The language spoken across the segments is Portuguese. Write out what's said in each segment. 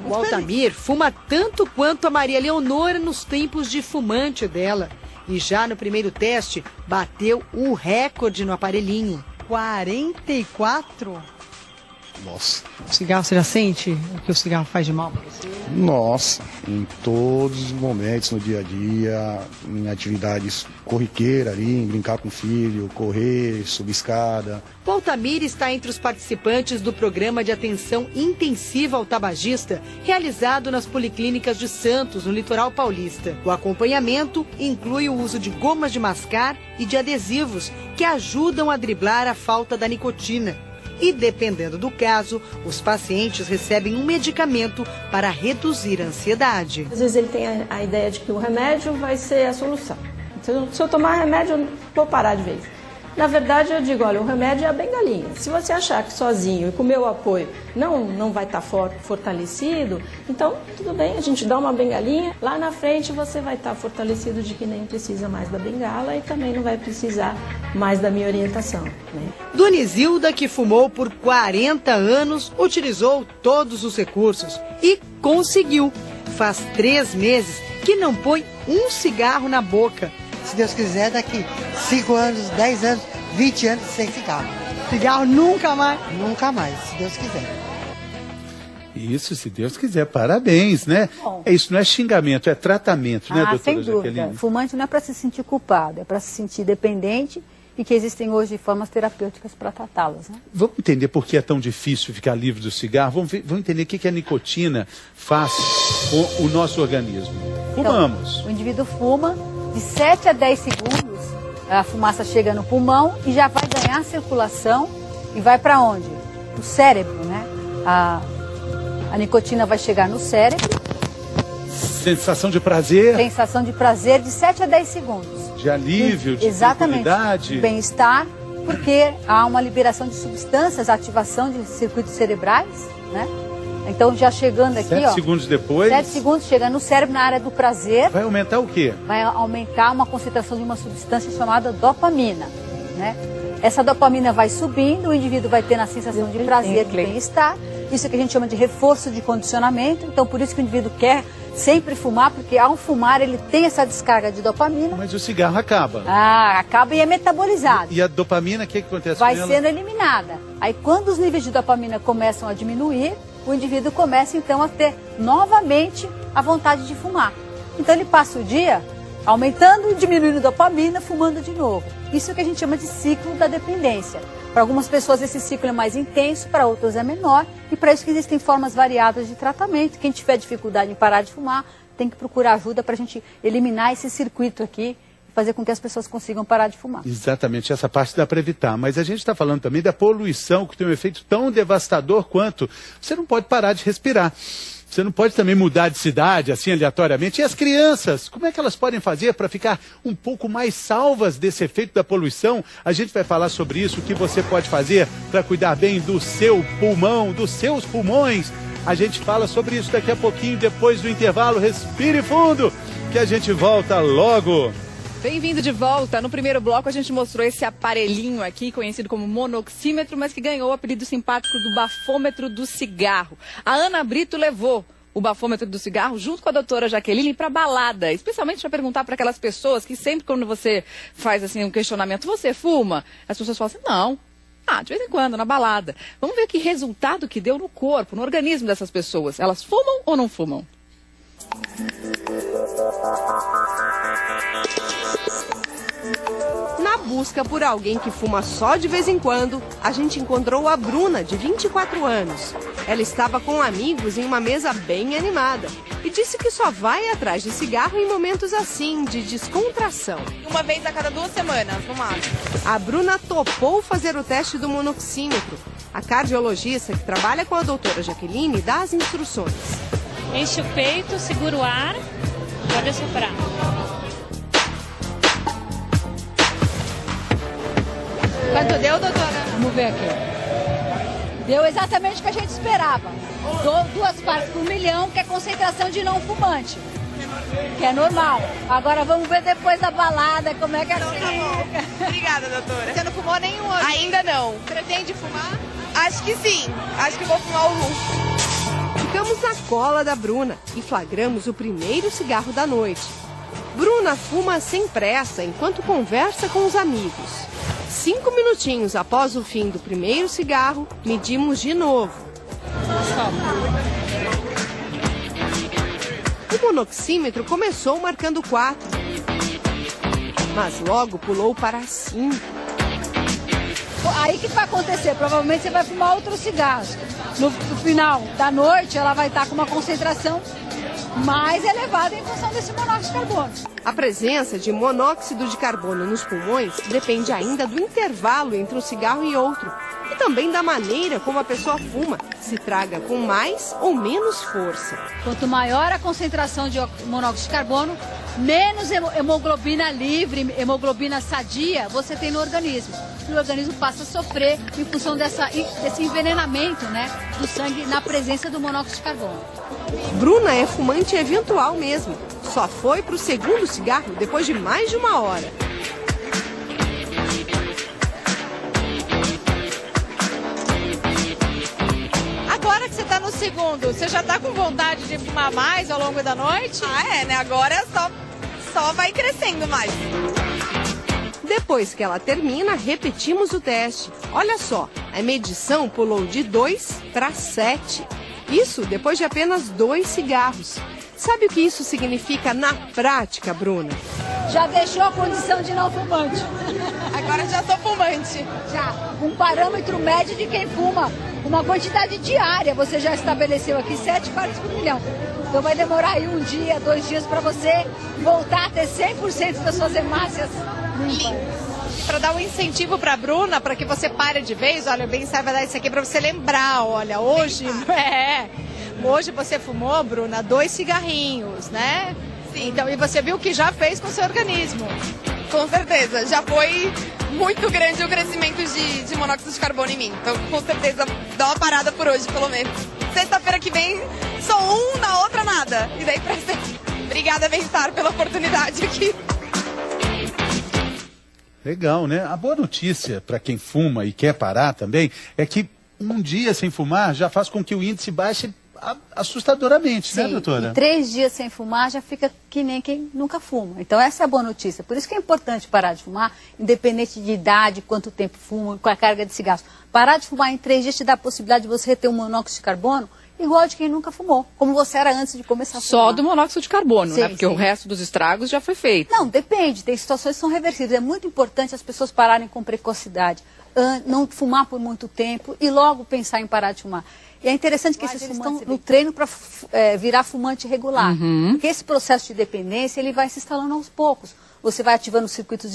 O Altamir fuma tanto quanto a Maria Leonora nos tempos de fumante dela. E já no primeiro teste, bateu o recorde no aparelhinho. 44? Nossa. O cigarro, você já sente o que o cigarro faz de mal para você? Nossa, em todos os momentos, no dia a dia, em atividades corriqueiras ali, em brincar com o filho, correr, subir escada. O Altamir está entre os participantes do programa de atenção intensiva ao tabagista, realizado nas policlínicas de Santos, no litoral paulista. O acompanhamento inclui o uso de gomas de mascar e de adesivos, que ajudam a driblar a falta da nicotina. E, dependendo do caso, os pacientes recebem um medicamento para reduzir a ansiedade. Às vezes ele tem a ideia de que o remédio vai ser a solução. Se eu tomar remédio, eu vou parar de vez. Na verdade, eu digo, olha, o remédio é a bengalinha. Se você achar que sozinho e com o meu apoio não vai estar fortalecido, então tudo bem, a gente dá uma bengalinha. Lá na frente você vai estar fortalecido de que nem precisa mais da bengala e também não vai precisar mais da minha orientação, né? Donizilda, que fumou por 40 anos, utilizou todos os recursos e conseguiu. Faz 3 meses que não põe um cigarro na boca. Se Deus quiser, daqui 5 anos, 10 anos, 20 anos sem cigarro. Cigarro nunca mais? Nunca mais, se Deus quiser. Isso, se Deus quiser, parabéns, né? Bom. Isso não é xingamento, é tratamento, né, doutora sem dúvida. Jaqueline? Fumante não é para se sentir culpado, é para se sentir dependente e que existem hoje formas terapêuticas para tratá-las, né? Vamos entender por que é tão difícil ficar livre do cigarro? Vamos entender o que a nicotina faz com o nosso organismo. Fumamos. Então, o indivíduo fuma, de 7 a 10 segundos, a fumaça chega no pulmão e já vai ganhar circulação e vai para onde? O cérebro, né? A nicotina vai chegar no cérebro. Sensação de prazer. Sensação de prazer de 7 a 10 segundos. De alívio, de exatamente, bem-estar, porque há uma liberação de substâncias, ativação de circuitos cerebrais, né? Então, já chegando aqui, 7 segundos depois. 7 segundos, chega no cérebro, na área do prazer. Vai aumentar o quê? Vai aumentar uma concentração de uma substância chamada dopamina, né? Essa dopamina vai subindo, o indivíduo vai ter a sensação de prazer, de bem-estar. Isso que a gente chama de reforço de condicionamento. Então, por isso que o indivíduo quer sempre fumar, porque ao fumar ele tem essa descarga de dopamina. Mas o cigarro acaba. Acaba e é metabolizado. E a dopamina, o que acontece vai com ela? Vai sendo eliminada. Aí, quando os níveis de dopamina começam a diminuir, o indivíduo começa, então, a ter novamente a vontade de fumar. Então, ele passa o dia aumentando, diminuindo dopamina, fumando de novo. Isso é o que a gente chama de ciclo da dependência. Para algumas pessoas esse ciclo é mais intenso, para outras é menor, e para isso que existem formas variadas de tratamento. Quem tiver dificuldade em parar de fumar, tem que procurar ajuda para a gente eliminar esse circuito aqui, fazer com que as pessoas consigam parar de fumar. Exatamente, essa parte dá para evitar. Mas a gente está falando também da poluição, que tem um efeito tão devastador quanto você não pode parar de respirar. Você não pode também mudar de cidade, assim, aleatoriamente. E as crianças, como é que elas podem fazer para ficar um pouco mais salvas desse efeito da poluição? A gente vai falar sobre isso, o que você pode fazer para cuidar bem do seu pulmão, dos seus pulmões. A gente fala sobre isso daqui a pouquinho, depois do intervalo. Respire fundo, que a gente volta logo. Bem-vindo de volta. No primeiro bloco a gente mostrou esse aparelhinho aqui, conhecido como monoxímetro, mas que ganhou o apelido simpático do bafômetro do cigarro. A Ana Brito levou o bafômetro do cigarro junto com a doutora Jaqueline para balada, especialmente para perguntar para aquelas pessoas que sempre quando você faz assim um questionamento, você fuma? As pessoas falam assim, não. De vez em quando, na balada. Vamos ver que resultado que deu no corpo, no organismo dessas pessoas. Elas fumam ou não fumam? Na busca por alguém que fuma só de vez em quando, a gente encontrou a Bruna, de 24 anos. Ela estava com amigos em uma mesa bem animada e disse que só vai atrás de cigarro em momentos assim, de descontração. Uma vez a cada 2 semanas, no máximo. A Bruna topou fazer o teste do monoxímetro. A cardiologista que trabalha com a doutora Jaqueline dá as instruções. Enche o peito, segura o ar, pode assoprar. Quanto deu, doutora? Vamos ver aqui. Deu exatamente o que a gente esperava. 2 partes por milhão, que é concentração de não fumante. Que é normal. Agora vamos ver depois da balada como é que Tá bom. Obrigada, doutora. Você não fumou nenhum hoje? Ainda não. Pretende fumar? Acho que sim. Acho que vou fumar algum. Ficamos na escola da Bruna e flagramos o primeiro cigarro da noite. Bruna fuma sem pressa enquanto conversa com os amigos. 5 minutinhos após o fim do primeiro cigarro, medimos de novo. O monoxímetro começou marcando 4, mas logo pulou para 5. Aí o que vai acontecer? Provavelmente você vai fumar outros cigarros. No final da noite, ela vai estar com uma concentração mais elevada em função desse monóxido de carbono. A presença de monóxido de carbono nos pulmões depende ainda do intervalo entre um cigarro e outro. E também da maneira como a pessoa fuma, se traga com mais ou menos força. Quanto maior a concentração de monóxido de carbono, menos hemoglobina livre, hemoglobina sadia você tem no organismo. E o organismo passa a sofrer em função desse envenenamento, né, do sangue na presença do monóxido de carbono. Bruna é fumante eventual mesmo. Só foi para o segundo cigarro depois de mais de 1 hora. Agora que você está no segundo, você já está com vontade de fumar mais ao longo da noite? Ah, é, né? Agora só vai crescendo mais. Depois que ela termina, repetimos o teste. Olha só, a medição pulou de 2 para 7. Isso depois de apenas 2 cigarros. Sabe o que isso significa na prática, Bruna? Já deixou a condição de não fumante. Agora já sou fumante. Já, um parâmetro médio de quem fuma. Uma quantidade diária, você já estabeleceu aqui 7 partes por milhão. Então vai demorar aí 1 dia, 2 dias para você voltar a ter 100% das suas hemácias limpas. Para dar um incentivo para a Bruna, para que você pare de vez, olha, o bem-estar vai dar isso aqui para você lembrar, olha, hoje você fumou, Bruna, 2 cigarrinhos, né? Sim. Então, e você viu o que já fez com o seu organismo? Com certeza, já foi muito grande o crescimento de monóxido de carbono em mim. Então, com certeza, dá uma parada por hoje, pelo menos. Sexta-feira que vem, só um, na outra nada. E daí pra ser. Obrigada, bem-estar, pela oportunidade aqui. Legal, né? A boa notícia para quem fuma e quer parar também é que um dia sem fumar já faz com que o índice baixe assustadoramente, sim, né, doutora? E 3 dias sem fumar já fica que nem quem nunca fuma. Então essa é a boa notícia. Por isso que é importante parar de fumar, independente de idade, quanto tempo fuma, qual a carga de cigarros. Parar de fumar em 3 dias te dá a possibilidade de você reter um monóxido de carbono igual de quem nunca fumou, como você era antes de começar a fumar. Só do monóxido de carbono, sim, né? Porque sim. o resto dos estragos já foi feito. Não, depende. Tem situações que são reversíveis. É muito importante as pessoas pararem com precocidade, não fumar por muito tempo e logo pensar em parar de fumar. E é interessante que esses fumantes estão no treino para virar fumante regular. Porque esse processo de dependência ele vai se instalando aos poucos. Você vai ativando o circuito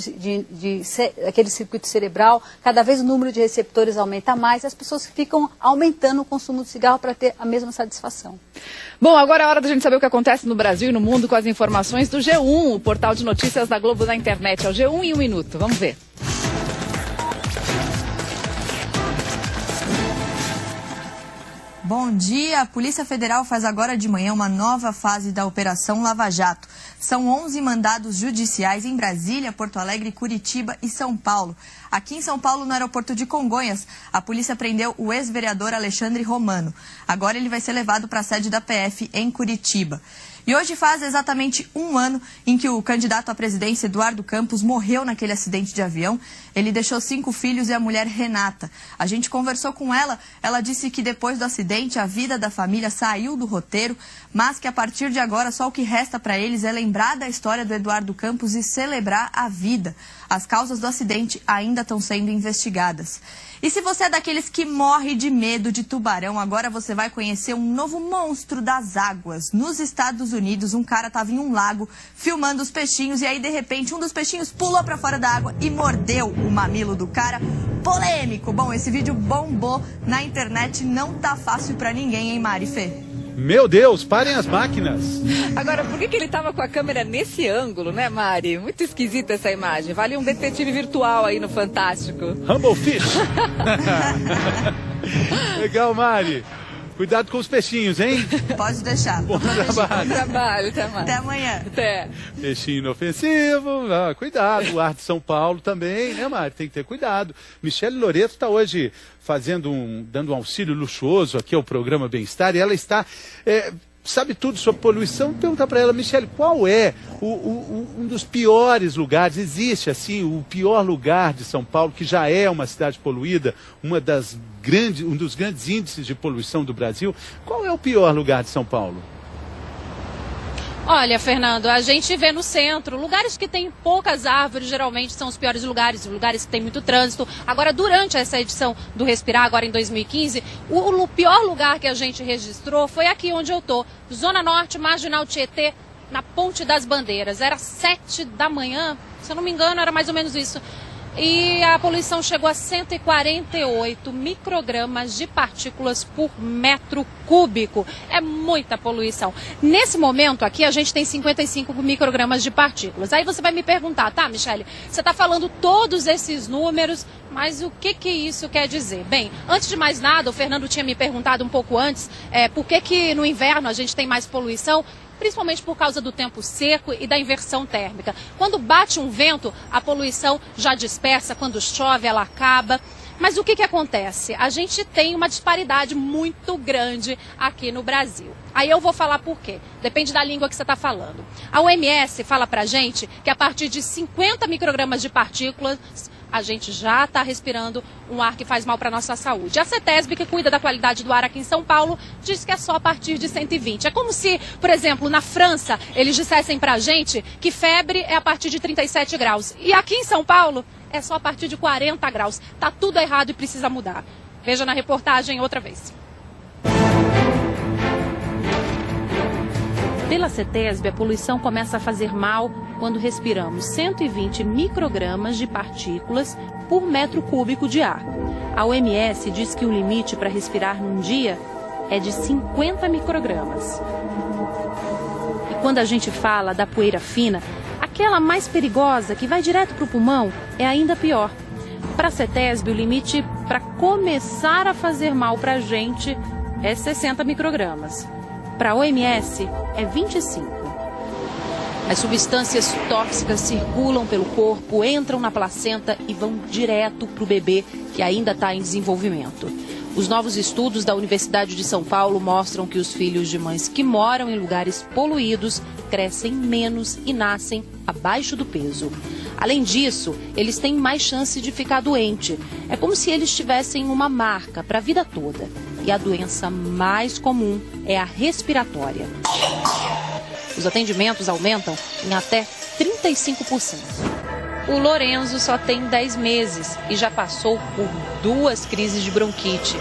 aquele circuito cerebral, cada vez o número de receptores aumenta mais e as pessoas ficam aumentando o consumo de cigarro para ter a mesma satisfação. Bom, agora é hora da gente saber o que acontece no Brasil e no mundo com as informações do G1, o portal de notícias da Globo na internet. É o G1 em 1 minuto. Vamos ver. Bom dia, a Polícia Federal faz agora de manhã uma nova fase da Operação Lava Jato. São 11 mandados judiciais em Brasília, Porto Alegre, Curitiba e São Paulo. Aqui em São Paulo, no aeroporto de Congonhas, a polícia prendeu o ex-vereador Alexandre Romano. Agora ele vai ser levado para a sede da PF em Curitiba. E hoje faz exatamente 1 ano em que o candidato à presidência, Eduardo Campos, morreu naquele acidente de avião. Ele deixou 5 filhos e a mulher Renata. A gente conversou com ela, ela disse que depois do acidente a vida da família saiu do roteiro, mas que a partir de agora só o que resta para eles é lembrar da história do Eduardo Campos e celebrar a vida. As causas do acidente ainda estão sendo investigadas. E se você é daqueles que morre de medo de tubarão, agora você vai conhecer um novo monstro das águas. Nos Estados Unidos, um cara estava em um lago filmando os peixinhos e aí, de repente, um dos peixinhos pulou para fora da água e mordeu o mamilo do cara. Polêmico! Bom, esse vídeo bombou na internet, não tá fácil para ninguém, hein, Mari Fê? Meu Deus, parem as máquinas. Agora, por que ele estava com a câmera nesse ângulo, né, Mari? Muito esquisita essa imagem. Vale um detetive virtual aí no Fantástico. Humble Fish. Legal, Mari. Cuidado com os peixinhos, hein? Pode deixar. Bom trabalho. Bom trabalho, até mais. Até amanhã. Até. Peixinho inofensivo, cuidado. O ar de São Paulo também, né, Mari? Tem que ter cuidado. Michele Loreto está hoje dando um auxílio luxuoso aqui ao programa Bem-Estar, e ela está... sabe tudo sobre poluição. Vou perguntar para ela, Michele, qual é um dos piores lugares? Existe, assim, o pior lugar de São Paulo, que já é uma cidade poluída, um dos grandes índices de poluição do Brasil? Qual é o pior lugar de São Paulo? Olha, Fernando, a gente vê no centro, lugares que tem poucas árvores geralmente são os piores lugares que tem muito trânsito. Agora, durante essa edição do Respirar, agora em 2015, o pior lugar que a gente registrou foi aqui onde eu tô, Zona Norte, Marginal Tietê, na Ponte das Bandeiras. Era 7 da manhã, se eu não me engano, era mais ou menos isso. E a poluição chegou a 148 microgramas de partículas por metro cúbico. É muita poluição. Nesse momento aqui, a gente tem 55 microgramas de partículas. Aí você vai me perguntar, tá, Michele, você está falando todos esses números, mas o que isso quer dizer? Bem, antes de mais nada, o Fernando tinha me perguntado um pouco antes, por que no inverno a gente tem mais poluição? Principalmente por causa do tempo seco e da inversão térmica. Quando bate um vento, a poluição já dispersa, quando chove ela acaba. Mas o que acontece? A gente tem uma disparidade muito grande aqui no Brasil. Aí eu vou falar por quê. Depende da língua que você está falando. A OMS fala pra gente que a partir de 50 microgramas de partículas, a gente já está respirando um ar que faz mal para a nossa saúde. A CETESB, que cuida da qualidade do ar aqui em São Paulo, diz que é só a partir de 120. É como se, por exemplo, na França, eles dissessem para a gente que febre é a partir de 37 graus. E aqui em São Paulo, é só a partir de 40 graus. Tá tudo errado e precisa mudar. Veja na reportagem outra vez. Pela CETESB, a poluição começa a fazer mal quando respiramos 120 microgramas de partículas por metro cúbico de ar. A OMS diz que o limite para respirar num dia é de 50 microgramas. E quando a gente fala da poeira fina, aquela mais perigosa que vai direto para o pulmão, é ainda pior. Para a CETESB, o limite para começar a fazer mal para a gente é 60 microgramas. Para a OMS, é 25. As substâncias tóxicas circulam pelo corpo, entram na placenta e vão direto para o bebê que ainda está em desenvolvimento. Os novos estudos da Universidade de São Paulo mostram que os filhos de mães que moram em lugares poluídos crescem menos e nascem abaixo do peso. Além disso, eles têm mais chance de ficar doente. É como se eles tivessem uma marca para a vida toda. E a doença mais comum é a respiratória. Os atendimentos aumentam em até 35%. O Lorenzo só tem 10 meses e já passou por 2 crises de bronquite.